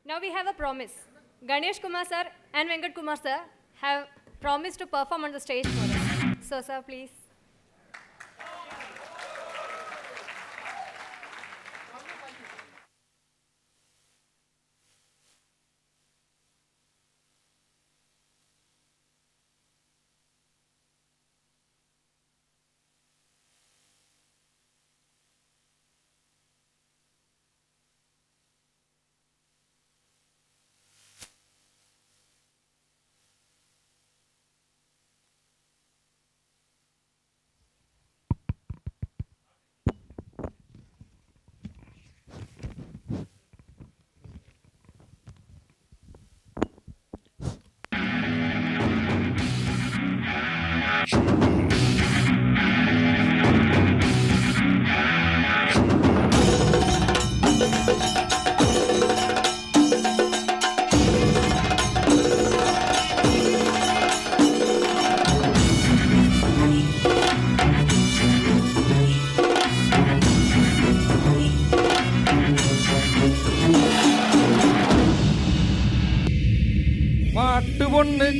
Now we have a promise. Ganesh Kumar sir and Venkat Kumar sir have promised to perform on the stage for us. So sir, please.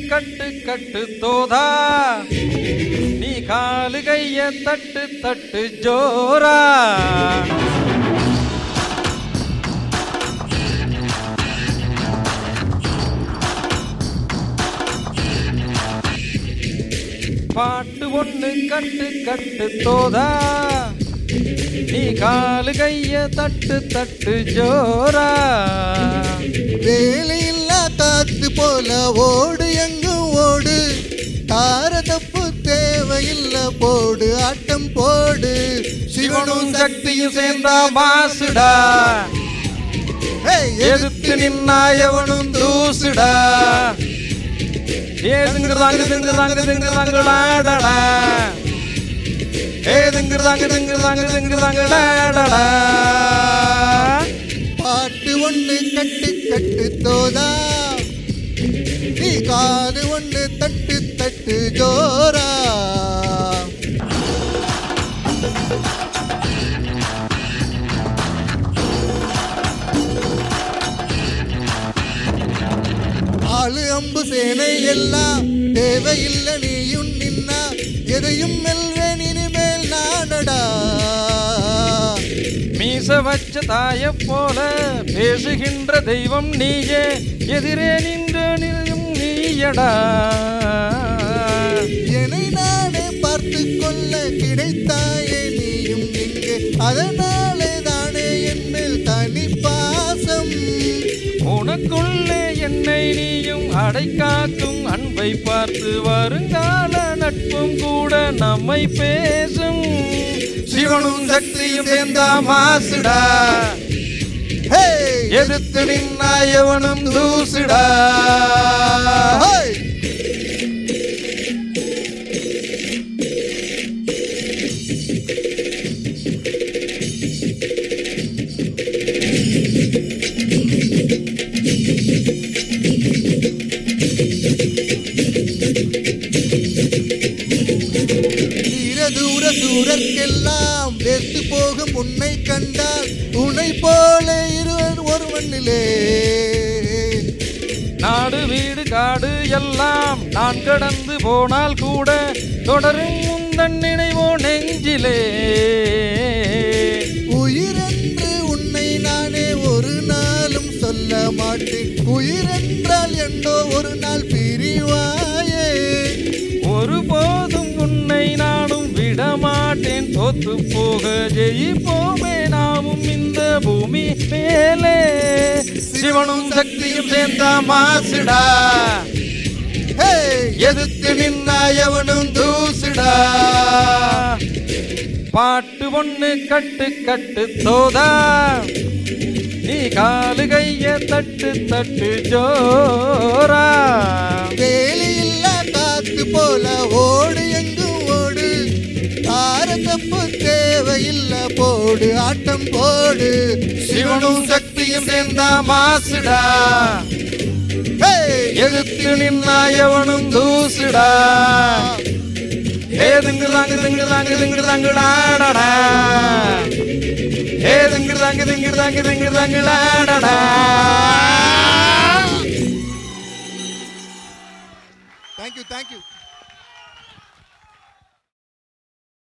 கட்டு கட்டு தோதா நீ காலு கைய தட்டு தட்டு ஜோரா பாட்டு ஒண்ணு கட்டு கட்டு தோதா நீ காலு கைய தட்டு தட்டு ஜோரா வேலையில்லா காத்து போல ஓடு எங்கும் ஓடு தார தப்பு தேவையில்ல போடு ஆட்டம் போடு சிவனும் சக்தியும் சேர்ந்தா மாசுடா எதிர்த்து நின்னா எவனும் தூசுடா ஏதுங்கிறதாங்க திங்குதாங்க திங்குதாங்களாடா ஏதுங்கிறதாங்க திங்குதாங்க திங்குதாங்களாடா பாட்டு ஒண்ணு கட்டு கட்டு தோதா நீ காது ஒண்ணு தட்டு தட்டு ஜோரா ஆளு அம்பு சேனை எல்லாம் தேவையில்லை நீயும் நின்னா எதையும் மெல்வேன் இனிமேல் நானடா மீச வச்ச தாய போல பேசுகின்ற தெய்வம் நீயே எதிரே நின்று நிலையும் நீயடா என்னை நானே பார்த்து கொள்ள கிடைத்தாயே நீயும் இங்கே அதனாலே தானே என் மேல் தனி பாசம் உனக்குள்ளே என்னை நீயும் அடைக்காக்கும் அன்பை பார்த்து வருங்கால நட்பும் கூட நம்மை பேசும் சிவனும் சக்தியும் சேர்ந்தா மாசுடா எதிர்த்து நின்னா எவனும் தூசுடா தூர தூரற்கெல்லாம் வெத்து போகும் உன்னை கண்டால் உன்னை போல இருவன் ஒருவனிலே நாடு வீடு காடு எல்லாம் நான் கடந்து போனால் கூட தொடரும் முந்தன் நினைவோ நெஞ்சிலே உயிரென்று உன்னை நானே ஒரு நாளும் சொல்ல மாட்டேன் உயிரென்றால் என்றோ ஒரு நாள் பிரிவாயே ஒருபோதும் உன்னை நானும் விடமாட்டேன் தோத்து போக ஜெயிப்போமே நாமும் இந்த பூமி மேலே சிவனும் சக்தியும் சேர்ந்தா மாசுடா எதிர்த்து நின்னா எவனும் தூசுடா பாட்டு ஒண்ணு கட்டு கட்டு தோதா நீ காலு கைய தட்டு தட்டு ஜோரா வேலையில்லா காத்து போல ஓடு எங்கும் ஓடு தார தப்பு தேவையில்ல போடு ஆட்டம் போடு சிவனும் சக்தியும் சேர்ந்தா மாசுடா எதிர்த்து நின்னா எவனும் தூசுடா ஏதுங்கிறதாங்க திங்குதாங்க திங்குதாங்களாடா ஏதுங்கிறதாங்க திங்குதாங்க திங்குதாங்களாடா தேங்க்யூ தேங்க்யூ